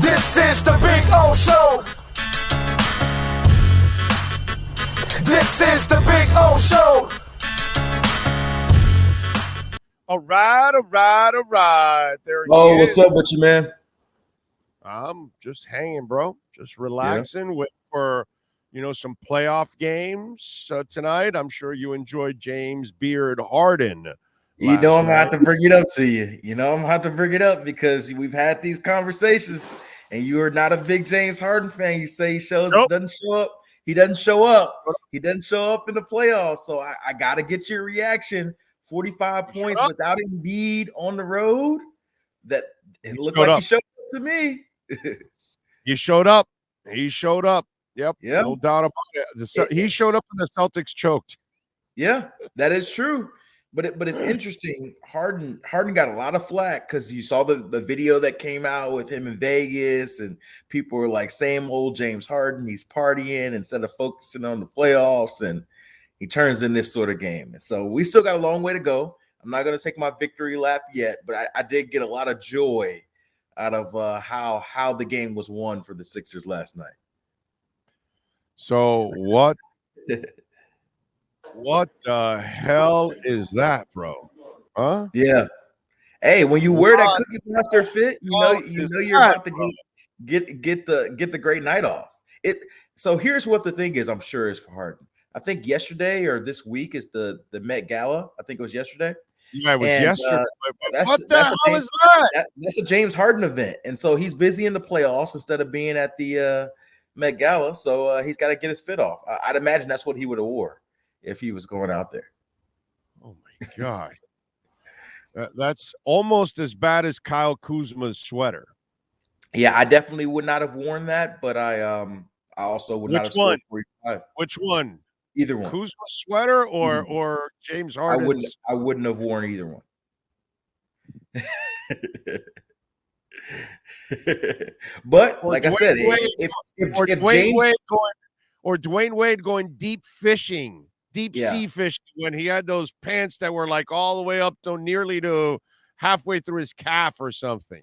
This is the Big O Show. This is the Big O Show. All right. There he Oh, is. what's up with you, man? I'm just hanging, bro. Just relaxing, waiting for, some playoff games tonight. I'm sure you enjoyed James Beard Harden. You know I'm gonna have to bring it up to you. I'm gonna have to bring it up because we've had these conversations, and you are not a big James Harden fan. You say doesn't show up. He doesn't show up. He doesn't show up in the playoffs. So I gotta get your reaction. 45 points without Embiid on the road. That it looked like he showed up to me. He showed up. He showed up. Yep. Yeah. No doubt about it. He showed up and the Celtics choked. Yeah, that is true. But it's interesting. Harden got a lot of flack because you saw the video that came out with him in Vegas, and people were like, same old James Harden. He's partying instead of focusing on the playoffs, and he turns in this sort of game. And so we still got a long way to go. I'm not going to take my victory lap yet, but I did get a lot of joy out of how the game was won for the Sixers last night. So what the hell is that, bro? Huh? Yeah. Hey, when you wear that Cookie Monster fit, you know you're about to get the great night off. So here's what the thing is, I'm sure is for Harden. I think yesterday or this week is the Met Gala. I think it was yesterday. Yeah, it was yesterday. What the hell is that? That's a James Harden event. And so he's busy in the playoffs instead of being at the Met Gala. So he's got to get his fit off. I'd imagine that's what he would have wore if he was going out there. Oh, my God. That's almost as bad as Kyle Kuzma's sweater. Yeah, I definitely would not have worn that, but I also would not have scored 45. Which one? Either one. Kuzma's sweater or James Harden? I wouldn't have worn either one. But like I said, if Dwayne Wade going deep sea fishing when he had those pants that were like all the way up to nearly to halfway through his calf or something.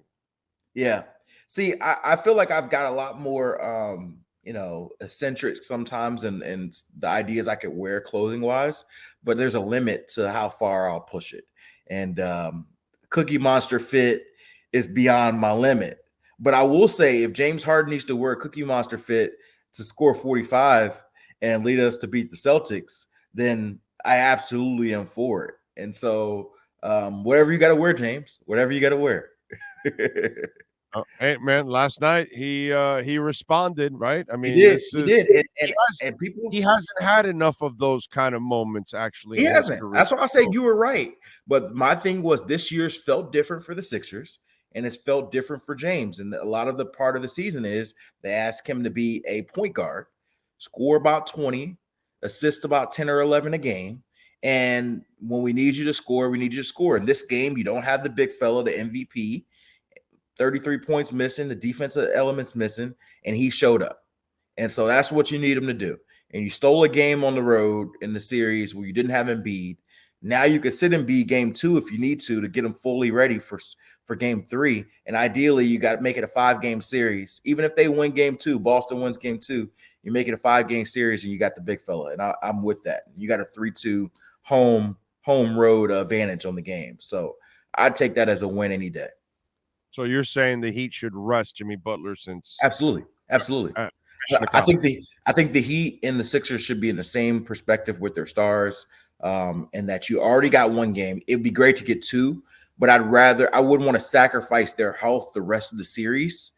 Yeah. See, I feel like I've got a lot more eccentric sometimes and the ideas I could wear clothing wise, but there's a limit to how far I'll push it. And Cookie Monster fit is beyond my limit. But I will say, if James Harden needs to wear a Cookie Monster fit to score 45 and lead us to beat the Celtics, then I absolutely am for it. And so whatever you got to wear, James, whatever you got to wear. Hey man, last night he responded, right? I mean, he did. And he hasn't had enough of those kind of moments. Actually, he hasn't. That's why I say you were right. But my thing was this year's felt different for the Sixers, and it's felt different for James. And a lot of the part of the season is they ask him to be a point guard, score about 20, assist about 10 or 11 a game. And when we need you to score, we need you to score. In this game, you don't have the big fella, the MVP. 33 points missing, the defensive elements missing, and he showed up. And so that's what you need him to do. And you stole a game on the road in the series where you didn't have Embiid. Now you could sit Embiid game 2 if you need to get him fully ready for game 3. And ideally, you got to make it a 5-game series. Even if they win game 2, Boston wins game 2, you make it a 5-game series and you got the big fella. And I'm with that. You got a 3-2 home road advantage on the game. So I'd take that as a win any day. So you're saying the Heat should rest Jimmy Butler since absolutely. I think the Heat and the Sixers should be in the same perspective with their stars, and that you already got one game. It'd be great to get 2, but I wouldn't want to sacrifice their health the rest of the series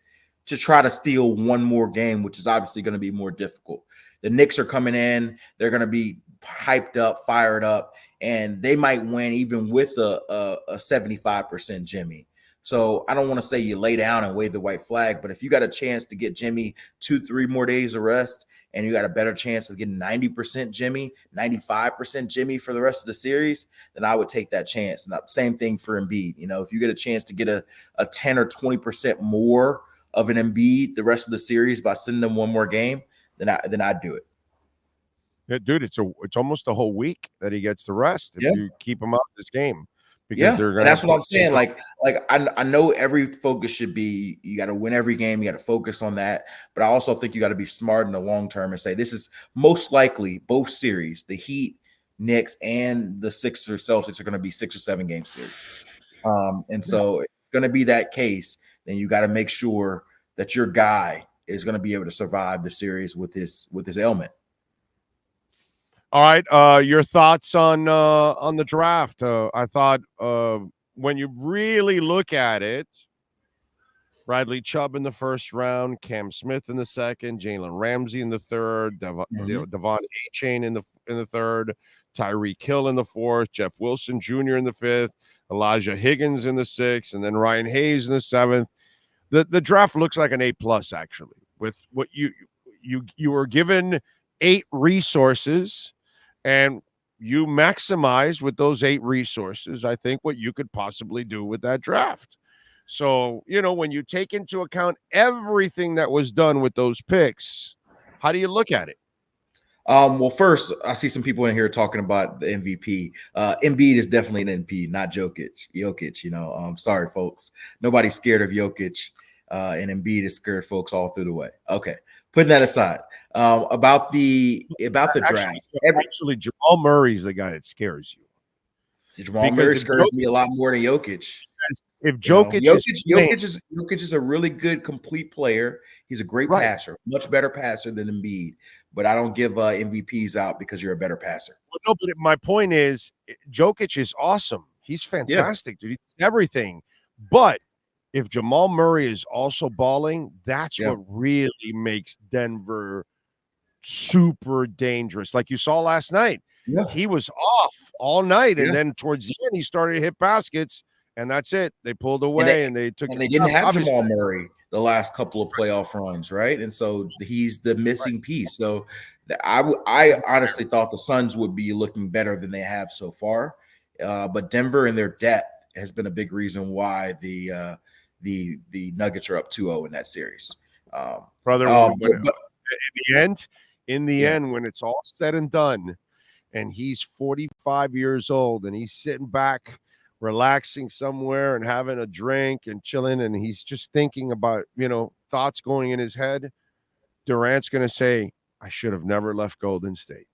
to try to steal one more game, which is obviously going to be more difficult. The Knicks are coming in; they're going to be hyped up, fired up, and they might win even with a 75% Jimmy. So I don't want to say you lay down and wave the white flag, but if you got a chance to get Jimmy 2-3 more days of rest and you got a better chance of getting 90% Jimmy, 95% Jimmy for the rest of the series, then I would take that chance. And same thing for Embiid. If you get a chance to get a 10 or 20% more of an Embiid the rest of the series by sending them one more game, then I'd do it. Yeah, dude, it's almost a whole week that he gets the rest if you keep him out this game. because they're and going to that's have what I'm saying. coaches. I know every focus should be you got to win every game, you got to focus on that. But I also think you got to be smart in the long term and say this is most likely both series, the Heat, Knicks, and the Sixers, Celtics are going to be 6 or 7 game series. And so if it's going to be that case, then you got to make sure that your guy is going to be able to survive the series with his ailment. All right, your thoughts on the draft? I thought when you really look at it, Bradley Chubb in the first round, Cam Smith in the second, Jalen Ramsey in the third, Devon A-Chain in the third, Tyreek Hill in the fourth, Jeff Wilson Jr. in the fifth, Elijah Higgins in the sixth, and then Ryan Hayes in the seventh. The draft looks like an A+ actually. With what you were given 8 resources, and you maximize with those 8 resources, I think, what you could possibly do with that draft. So, when you take into account everything that was done with those picks, how do you look at it? Well, first, I see some people in here talking about the MVP. Embiid is definitely an MVP, not Jokic. Sorry, folks. Nobody's scared of Jokic, and Embiid is scared folks all through the way. Okay, putting that aside. About the draft. Actually, Jamal Murray's the guy that scares you. Jamal Murray scares me a lot more than Jokic. If Jokic is a really good complete player. He's a great passer, much better passer than Embiid. But I don't give MVPs out because you're a better passer. Well, no, but my point is, Jokic is awesome. He's fantastic, dude. He does everything. But if Jamal Murray is also balling, that's what really makes Denver super dangerous. Like you saw last night, he was off all night, and then towards the end, he started to hit baskets. And that's it. They pulled away and they took. And they didn't have Jamal Murray the last couple of playoff runs, right? And so he's the missing piece. So I honestly thought the Suns would be looking better than they have so far, but Denver and their depth has been a big reason why the Nuggets are up 2-0 in that series. Brother, in the end, when it's all said and done, and he's 45 years old and he's sitting back, relaxing somewhere and having a drink and chilling, and he's just thinking about, thoughts going in his head, Durant's going to say, I should have never left Golden State.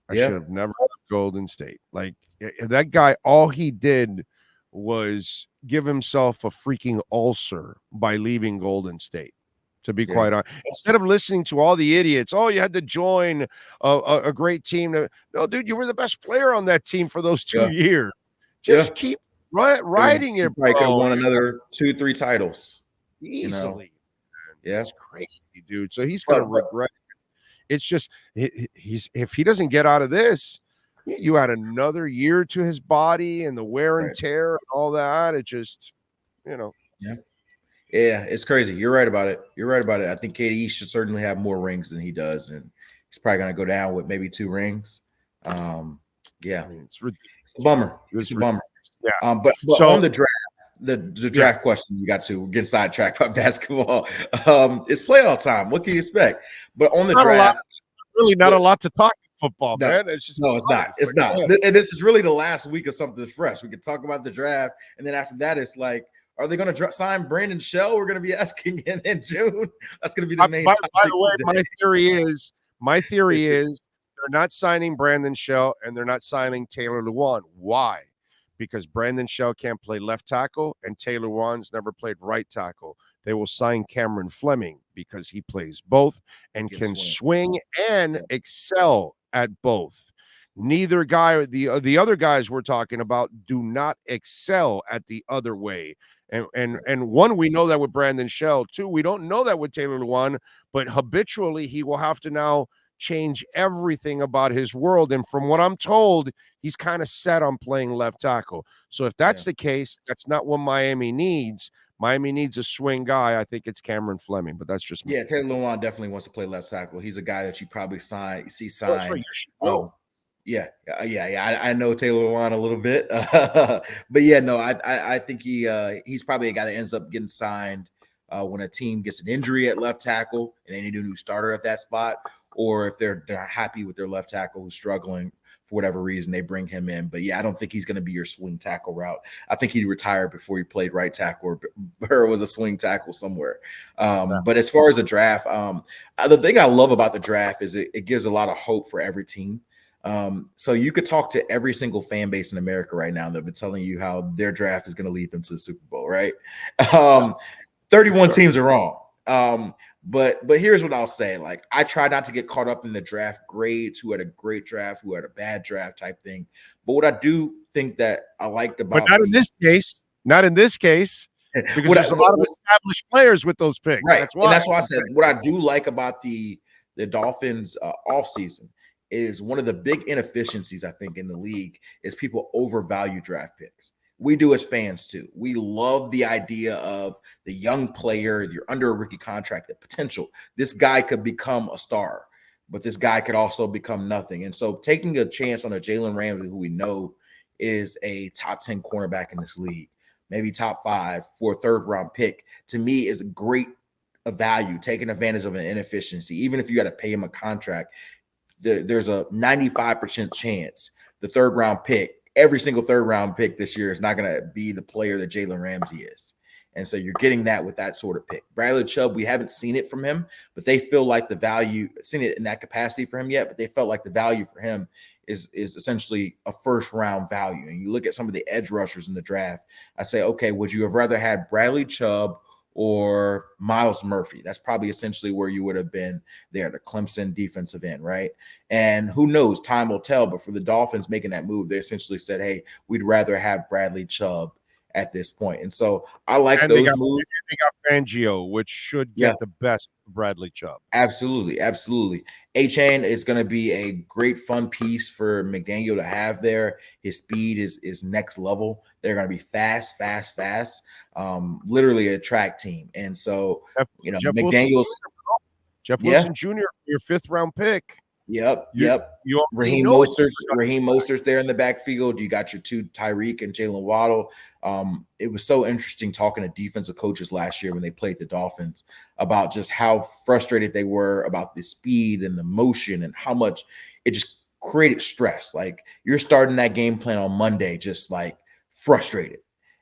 I should have never left Golden State. Like, that guy, all he did was give himself a freaking ulcer by leaving Golden State, to be quite honest. Instead of listening to all the idiots, you had to join a great team. No, dude, you were the best player on that team for those 2 years. Just keep riding it, bro. He could have won another 2-3 titles easily. It's crazy, dude. So he's going to regret it. It's just if he doesn't get out of this, you add another year to his body and the wear and tear and all that. It just, it's crazy. You're right about it. I think KD should certainly have more rings than he does, and he's probably going to go down with maybe 2 rings. It's a bummer. It's a bummer. Yeah. But so, on the draft, the draft question, we're getting sidetracked by basketball. It's playoff time. What can you expect? But on the draft, not a lot to talk football, man. It's just it's not. And this is really the last week of something fresh. We can talk about the draft, and then after that, it's like, are they going to sign Brandon Shell? We're going to be asking in June. That's going to be the main. By the way, my theory is they're not signing Brandon Shell and they're not signing Taylor Lewan. Why? Because Brandon Shell can't play left tackle and Taylor Lewan's never played right tackle. They will sign Cameron Fleming because he plays both and can swing and excel at both. Neither guy, the other guys we're talking about, do not excel at the other way. And one, we know that with Brandon Shell. Two, we don't know that with Taylor Lewan, but habitually he will have to now change everything about his world. And from what I'm told, he's kind of set on playing left tackle. So if that's the case, that's not what Miami needs. Miami needs a swing guy. I think it's Cameron Fleming, but that's just me. Yeah, Taylor Lewan definitely wants to play left tackle. He's a guy that you probably sign. I know Taylor Lewan a little bit, but I think he's probably a guy that ends up getting signed when a team gets an injury at left tackle and they need a new starter at that spot, or if they're happy with their left tackle who's struggling for whatever reason they bring him in. But yeah, I don't think he's going to be your swing tackle route. I think he retired before he played right tackle or was a swing tackle somewhere. But as far as the draft, the thing I love about the draft is it gives a lot of hope for every team. So you could talk to every single fan base in America right now that have been telling you how their draft is going to lead them to the Super Bowl, right? 31 teams are wrong. But here's what I'll say. Like, I try not to get caught up in the draft grades, who had a great draft, who had a bad draft type thing. But what I do think that I liked about, but not in this case, because there's a lot of established players with those picks. Right. That's why. And that's why I said what I do like about the Dolphins offseason is one of the big inefficiencies, I think, in the league is people overvalue draft picks. We do as fans too. We love the idea of the young player, you're under a rookie contract, the potential. This guy could become a star, but this guy could also become nothing. And so taking a chance on a Jalen Ramsey, who we know is a top 10 cornerback in this league, maybe top 5 for a third-round pick, to me is a great value, taking advantage of an inefficiency. Even if you got to pay him a contract, there's a 95% chance the third-round pick, every single third-round pick this year is not going to be the player that Jalen Ramsey is. And so you're getting that with that sort of pick. Bradley Chubb, we haven't seen it from him, but they feel like the value, seen it in that capacity for him yet, but they felt like the value for him is essentially a first-round value. And you look at some of the edge rushers in the draft, I say, okay, would you have rather had Bradley Chubb or Myles Murphy? That's probably essentially where you would have been there, the Clemson defensive end, right? And who knows, time will tell. But for the Dolphins making that move, they essentially said, hey, we'd rather have Bradley Chubb at this point. And so I like those moves. They got Fangio, which should get the best of Bradley Chubb. Absolutely, absolutely. A-Chain is going to be a great fun piece for McDaniel to have there. His speed is next level. They're going to be fast. Literally a track team. And so, Jeff McDaniel's Wilson Jr., your 5th-round pick. Yep. Raheem Mostert's there in the backfield. You got your 2 Tyreek and Jalen Waddle. It was so interesting talking to defensive coaches last year when they played the Dolphins about just how frustrated they were about the speed and the motion and how much it just created stress. Like, you're starting that game plan on Monday just like frustrated.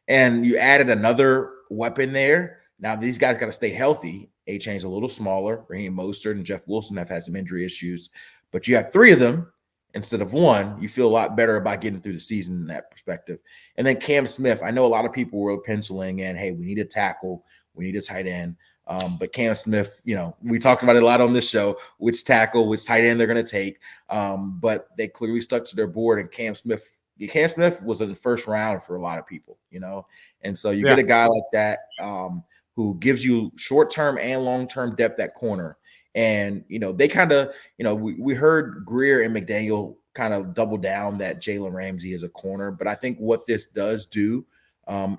And you added another weapon there. Now these guys got to stay healthy. A-Chain's a little smaller. Raheem Mostert and Jeff Wilson have had some injury issues, but you have 3 of them instead of 1. You feel a lot better about getting through the season in that perspective. And then Cam Smith, I know a lot of people were penciling in, hey, we need a tackle, we need a tight end. But Cam Smith, we talked about it a lot on this show, which tackle, which tight end they're going to take. But they clearly stuck to their board, and Cam Smith was in the first round for a lot of people, And so you get a guy like that who gives you short-term and long-term depth at corner. And, they kind of, we heard Greer and McDaniel kind of double down that Jalen Ramsey is a corner. But I think what this does do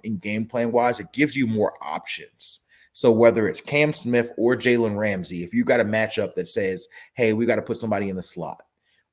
in game plan wise, it gives you more options. So whether it's Cam Smith or Jalen Ramsey, if you got a matchup that says, hey, we got to put somebody in the slot.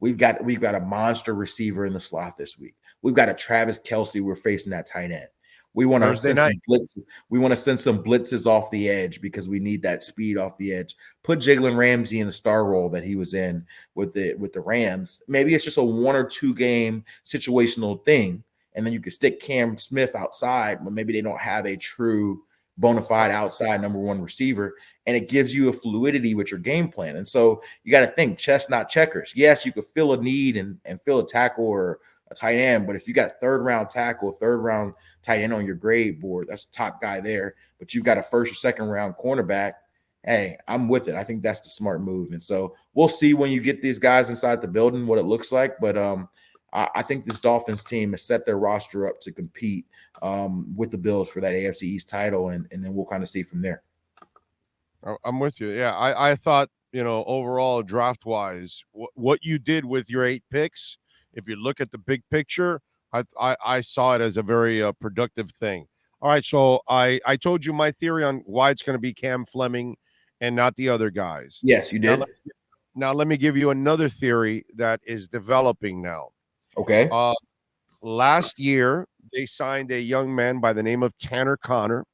We've got a monster receiver in the slot this week. We've got a Travis Kelce. We're facing that tight end. We want to send some blitzes. We want to send some blitzes off the edge because we need that speed off the edge. Put Jalen Ramsey in the star role that he was in with the Rams. Maybe it's just a 1 or 2 game situational thing, and then you could stick Cam Smith outside, but maybe they don't have a true bona fide outside number 1 receiver, and it gives you a fluidity with your game plan. And so you got to think chess, not checkers. Yes, you could fill a need and fill a tackle or a tight end, but if you got a 3rd-round tackle, 3rd-round tight end on your grade board, that's the top guy there, but you've got a 1st or 2nd-round cornerback, hey, I'm with it. I think that's the smart move. And so we'll see when you get these guys inside the building what it looks like, but I think this Dolphins team has set their roster up to compete with the Bills for that AFC East title, and then we'll kind of see from there. I'm with you. Yeah, I thought, overall draft-wise, what you did with your 8 picks, if you look at the big picture, I saw it as a very productive thing. All right, so I told you my theory on why it's going to be Cam Fleming and not the other guys. Yes, you did. Now let me give you another theory that is developing now. Okay. Last year, they signed a young man by the name of Tanner Connor.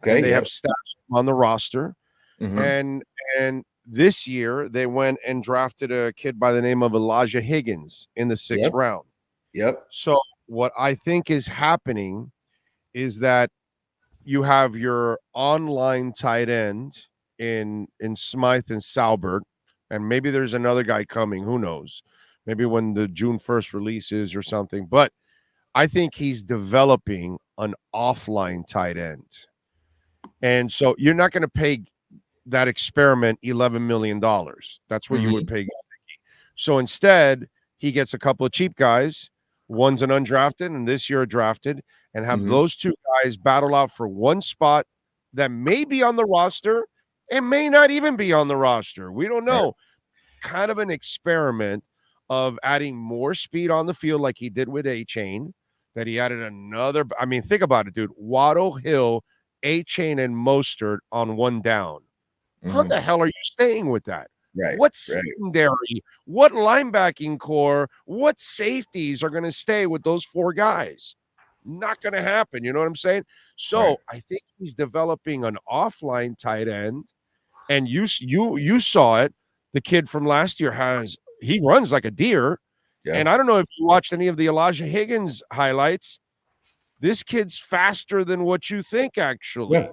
Okay. And they have stashed him on the roster. Mm-hmm. And this year they went and drafted a kid by the name of Elijah Higgins in the 6th round. Yep. So what I think is happening is that you have your online tight end in Smythe and Salbert, and maybe there's another guy coming. Who knows? Maybe when the June 1st release is or something. But I think he's developing an offline tight end. And so you're not going to pay that experiment $11 million. That's what you would pay. So instead, he gets a couple of cheap guys. One's an undrafted, and this year a drafted, and have those two guys battle out for one spot that may be on the roster and may not even be on the roster. We don't know. It's kind of an experiment of adding more speed on the field like he did with A-Chain, that he added another. I mean, think about it, dude. Waddle, Hill, A-Chain, and Mostert on one down. How the hell are you staying with that? What secondary, what linebacking core, what safeties are going to stay with those four guys? Not going to happen. You know what I'm saying? So I think he's developing an offline tight end. And you saw it. The kid from last year he runs like a deer. Yeah. And I don't know if you watched any of the Elijah Higgins highlights. This kid's faster than what you think, actually.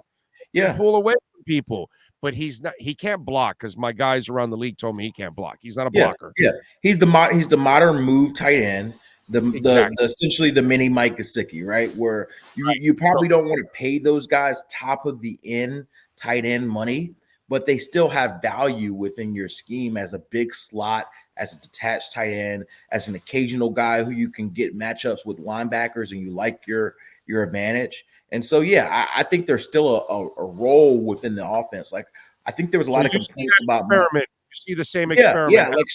Yeah. Pull away from people. But he can't block, because my guys around the league told me he can't block. He's not a blocker. Yeah. He's the modern move tight end. The essentially the mini Mike Gesicki, right? Where you probably don't want to pay those guys top of the end tight end money, but they still have value within your scheme as a big slot, as a detached tight end, as an occasional guy who you can get matchups with linebackers and you like your advantage. And so, I think there's still a role within the offense. Like, I think there was a lot of complaints about experiment. You see the same experiment. Yeah. Like,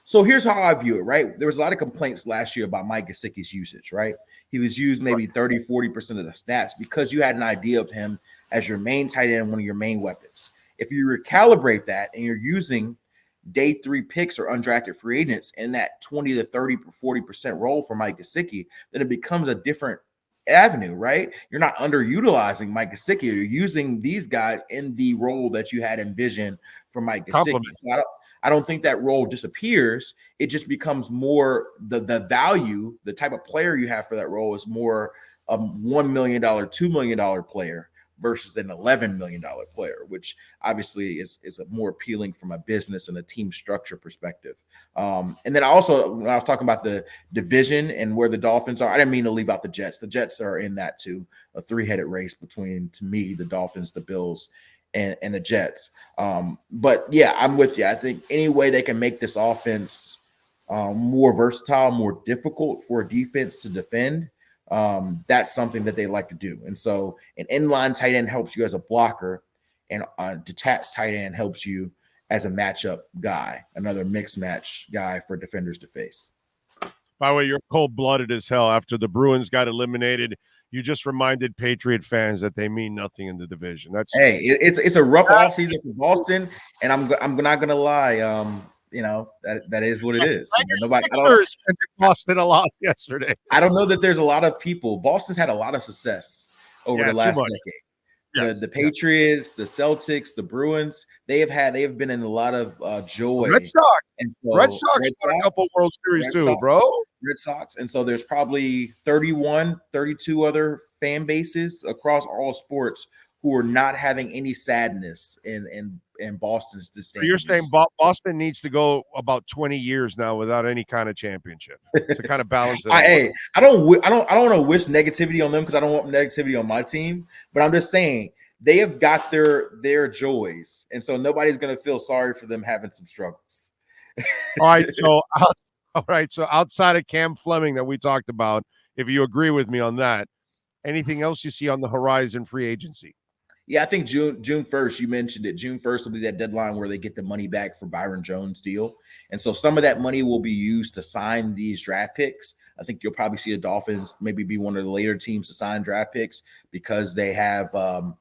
so here's how I view it, right? There was a lot of complaints last year about Mike Gesicki's usage, right? He was used maybe 30, 40% of the snaps because you had an idea of him as your main tight end, one of your main weapons. If you recalibrate that and you're using day 3 picks or undrafted free agents in that 20 to 30 or 40% role for Mike Gesicki, then it becomes a different avenue, right? You're not underutilizing Mike Gesicki. You're using these guys in the role that you had envisioned for Mike Gesicki. So I don't think that role disappears. It just becomes more the value, the type of player you have for that role is more a $1 million, $2 million player versus an $11 million player, which obviously is a more appealing from a business and a team structure perspective. And then also, when I was talking about the division and where the Dolphins are, I didn't mean to leave out the Jets. The Jets are in that too, a 3-headed race between, to me, the Dolphins, the Bills, and the Jets. But yeah, I'm with you. I think any way they can make this offense more versatile, more difficult for a defense to defend, that's something that they like to do. And so an inline tight end helps you as a blocker, and a detached tight end helps you as a matchup guy, another mixed match guy for defenders to face. By the way, you're cold-blooded as hell. After the Bruins got eliminated, you just reminded Patriot fans that they mean nothing in the division. It's a rough offseason for Boston, and I'm not gonna lie. That is what it is. Boston a loss yesterday. I don't know that there's a lot of people. Boston's had a lot of success over the last decade. Yes. The Patriots, the Celtics, the Bruins, they have been in a lot of joy. Red Sox got a couple World Series too, bro. Red Sox. And so there's probably 31, 32 other fan bases across all sports who are not having any sadness in Boston's disdain. So you're saying Boston needs to go about 20 years now without any kind of championship to kind of balance it. I don't want to wish negativity on them because I don't want negativity on my team. But I'm just saying they have got their joys, and so nobody's going to feel sorry for them having some struggles. All right. So outside of Cam Fleming that we talked about, if you agree with me on that, anything else you see on the horizon free agency? Yeah, I think June 1st, you mentioned it. June 1st will be that deadline where they get the money back for Byron Jones' deal. And so some of that money will be used to sign these draft picks. I think you'll probably see the Dolphins maybe be one of the later teams to sign draft picks because they have that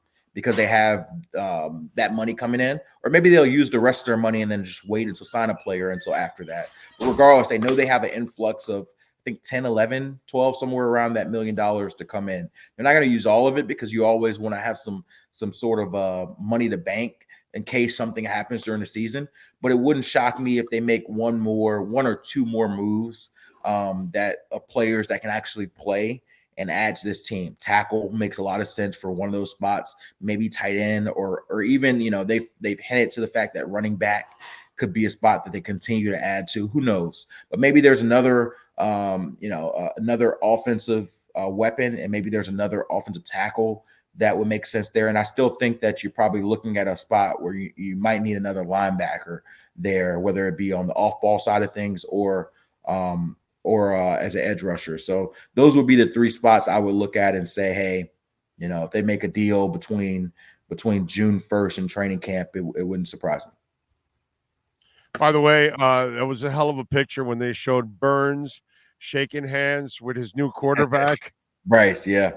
money coming in. Or maybe they'll use the rest of their money and then just wait until sign a player until after that. But regardless, they know they have an influx of, I think 10, 11, 12, somewhere around that $1 million to come in. They're not going to use all of it because you always want to have some sort of money to bank in case something happens during the season. But it wouldn't shock me if they make one or two more moves that players that can actually play and add to this team. Tackle makes a lot of sense for one of those spots, maybe tight end, or even, you know, they've hinted to the fact that running back could be a spot that they continue to add to. Who knows? But maybe there's another another offensive weapon, and maybe there's another offensive tackle that would make sense there. And I still think that you're probably looking at a spot where you might need another linebacker there, whether it be on the off-ball side of things or as an edge rusher. So those would be the three spots I would look at and say, hey, you know, if they make a deal between June 1st and training camp, it wouldn't surprise me. By the way, that was a hell of a picture when they showed Burns shaking hands with his new quarterback. Bryce, yeah.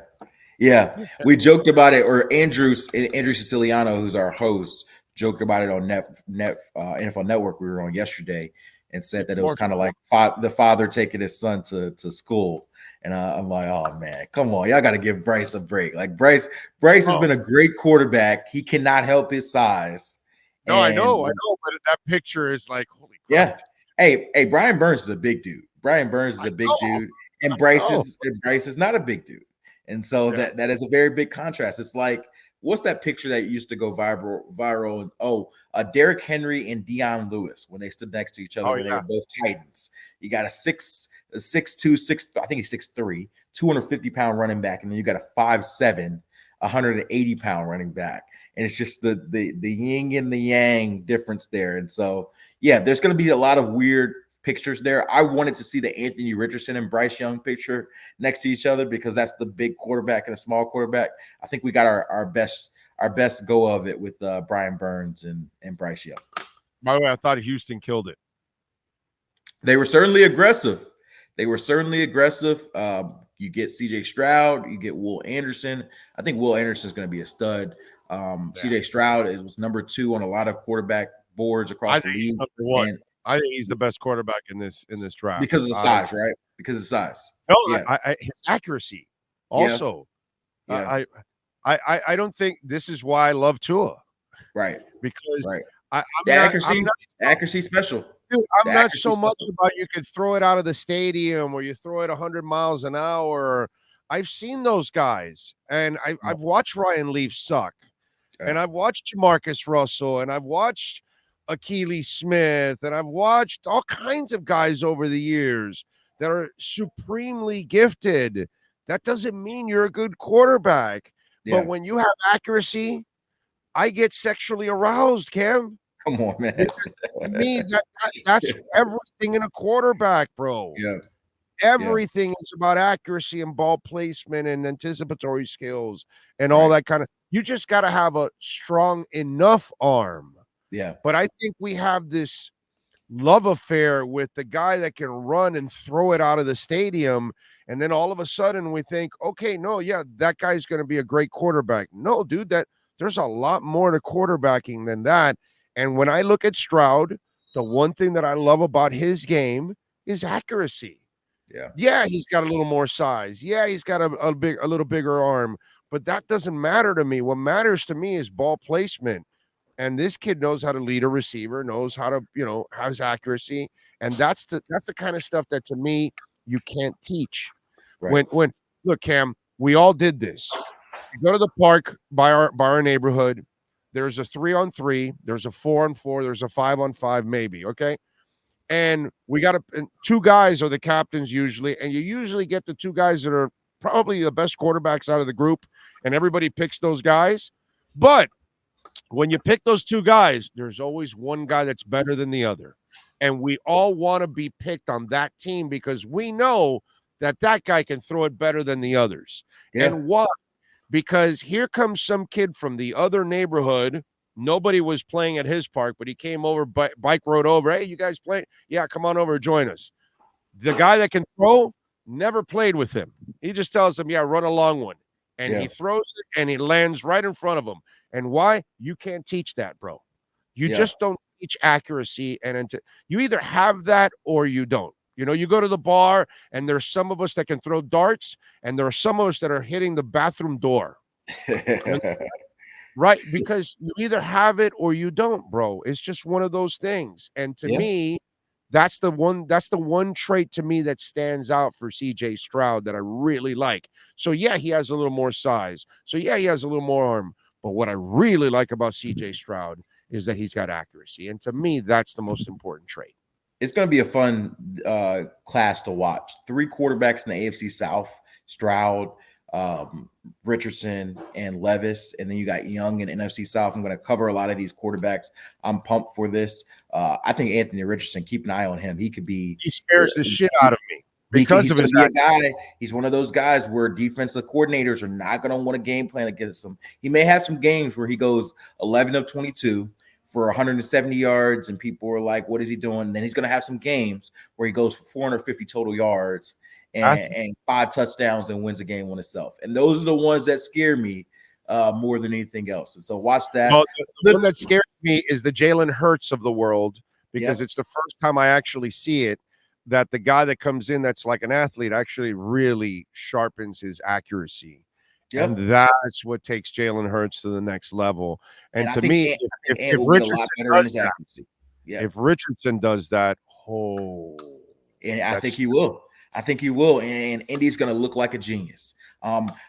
We joked about it, or Andrew Siciliano, who's our host, joked about it on NFL Network we were on yesterday, and said that it was kind of like the father taking his son to school. And I'm like, oh man, come on, y'all got to give Bryce a break. Like Bryce has been a great quarterback. He cannot help his size. No, I know, but that picture is like, holy crap. Yeah. Hey, Brian Burns is a big dude. Dude, and Bryce is not a big dude. And so that is a very big contrast. It's like, what's that picture that used to go viral? Oh, Derrick Henry and Deion Lewis when they stood next to each other when they were both Titans. You got a 6'2", I think he's 6'3", 250-pound running back, and then you got a 5'7", 180-pound running back. And it's just the yin and the yang difference there. And so, yeah, there's going to be a lot of weird pictures there. I wanted to see the Anthony Richardson and Bryce Young picture next to each other because that's the big quarterback and a small quarterback. I think we got our best go of it with Brian Burns and Bryce Young. By the way, I thought Houston killed it. They were certainly aggressive. You get CJ Stroud, you get Will Anderson. I think Will Anderson is going to be a stud. CJ Stroud was number 2 on a lot of quarterback boards across the league. I think he's the best quarterback in this draft because of the size, right? Because of the size. No, yeah. His accuracy also. Yeah. I don't think this is why I love Tua. Right. Because accuracy special. Dude, I'm not so much about you can throw it out of the stadium or you throw it 100 miles an hour. I've seen those guys, and I've watched Ryan Leaf suck. And I've watched Jamarcus Russell, and I've watched Akili Smith, and I've watched all kinds of guys over the years that are supremely gifted. That doesn't mean you're a good quarterback. Yeah. But when you have accuracy, I get sexually aroused, Cam. Come on, man. To me, that's everything in a quarterback, bro. Yeah. Everything is about accuracy and ball placement and anticipatory skills and all that kind of. You just got to have a strong enough arm. Yeah. But I think we have this love affair with the guy that can run and throw it out of the stadium. And then all of a sudden we think, okay, no, yeah, that guy's going to be a great quarterback. No, dude, there's a lot more to quarterbacking than that. And when I look at Stroud, the one thing that I love about his game is accuracy. Yeah, he's got a little more size. Yeah, he's got a little bigger arm. But that doesn't matter to me. What matters to me is ball placement. And this kid knows how to lead a receiver, knows how to, has accuracy. And that's the kind of stuff that to me you can't teach. Right. When look, Cam, we all did this. You go to the park by our neighborhood. There's a 3-on-3, there's a 4-on-4, there's a 5-on-5, maybe. Okay. And we got 2 guys are the captains usually, and you usually get the 2 guys that are probably the best quarterbacks out of the group, and everybody picks those guys. But when you pick those 2 guys, there's always one guy that's better than the other. And we all want to be picked on that team because we know that guy can throw it better than the others. Yeah. And why? Because here comes some kid from the other neighborhood. Nobody was playing at his park, but he came over, bike rode over. Hey, you guys playing? Yeah, come on over, join us. The guy that can throw never played with him. He just tells him, yeah, run a long one. And he throws it, and he lands right in front of him. And why? You can't teach that, bro. You just don't teach accuracy. And you either have that or you don't. You go to the bar, and there's some of us that can throw darts, and there are some of us that are hitting the bathroom door. Right, because you either have it or you don't, bro. It's just one of those things. And to me, that's the one trait to me that stands out for CJ Stroud that I really like. So yeah, he has a little more size. So yeah, he has a little more arm. But what I really like about CJ Stroud is that he's got accuracy. And to me, that's the most important trait. It's going to be a fun class to watch. 3 quarterbacks in the AFC South: Stroud, Richardson, and Levis. And then you got Young in NFC South. I'm going to cover a lot of these quarterbacks. I'm pumped for this. I think Anthony Richardson, keep an eye on him. He scares the shit out of me because of his guy. He's one of those guys where defensive coordinators are not going to want a game plan against him. He may have some games where he goes 11 of 22 for 170 yards, and people are like, what is he doing? And then he's going to have some games where he goes for 450 total yards and 5 touchdowns and wins a game on itself. And those are the ones that scare me more than anything else. And so watch that. Well, the one that scares me is the Jalen Hurts of the world, because it's the first time I actually see it, that the guy that comes in that's like an athlete actually really sharpens his accuracy. And that's what takes Jalen Hurts to the next level. And to me, if Richardson does that, and I think he will. I think he will. And Indy's going to look like a genius.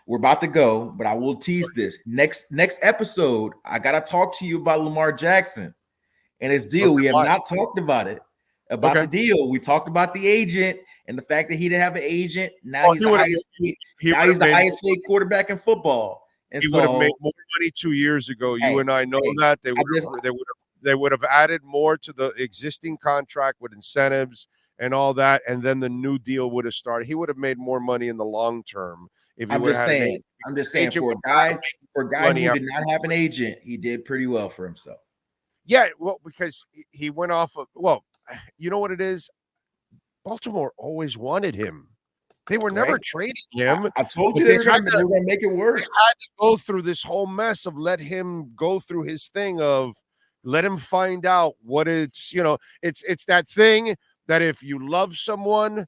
We're about to go, but I will tease this. Next episode, I got to talk to you about Lamar Jackson and his deal. We have not talked about it. The deal. We talked about the agent and the fact that he didn't have an agent. Now he's the highest paid quarterback in football. And he would have made more money 2 years ago. You and I know that they would have added more to the existing contract with incentives and all that, and then the new deal would have started. He would have made more money in the long term if he I'm just saying for a guy who did not have an agent, he did pretty well for himself. Yeah, well, because he went off of you know what it is? Baltimore always wanted him. They were never trading him. I told you they were going to make it work. They had to go through this whole mess of let him go through his thing of let him find out what it's that thing that if you love someone,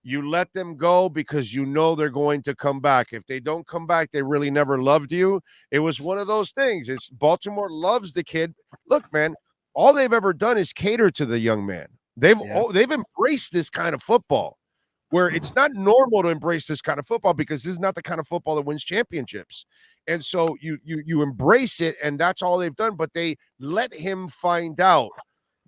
you let them go because you know they're going to come back. If they don't come back, they really never loved you. It was one of those things. It's Baltimore loves the kid. Look, man, all they've ever done is cater to the young man. They've embraced this kind of football where it's not normal to embrace this kind of football because this is not the kind of football that wins championships. And so you embrace it, and that's all they've done. But they let him find out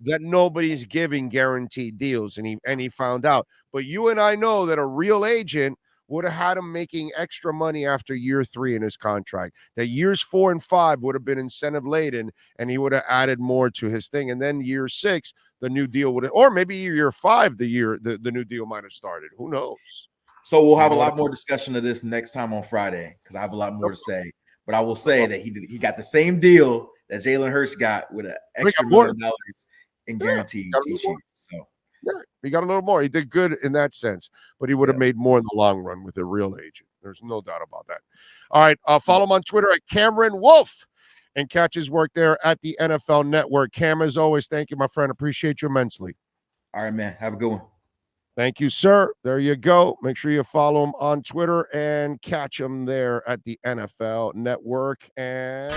that nobody's giving guaranteed deals, and he found out. But you and I know that a real agent would have had him making extra money after year 3 in his contract. That years 4 and 5 would have been incentive laden, and he would have added more to his thing. And then year 6, the new deal would have, or maybe year 5, the new deal might have started. Who knows? So we'll have a lot more discussion of this next time on Friday because I have a lot more to say. But I will say that he got the same deal that Jalen Hurts got with an extra $1 million in guarantees each year. So he got a little more. He did good in that sense, but he would have made more in the long run with a real agent. There's no doubt about that. All right, follow him on Twitter at Cameron Wolfe and catch his work there at the NFL Network. Cam, as always, thank you, my friend. Appreciate you immensely. All right, man. Have a good one. Thank you, sir. There you go. Make sure you follow him on Twitter and catch him there at the NFL Network. And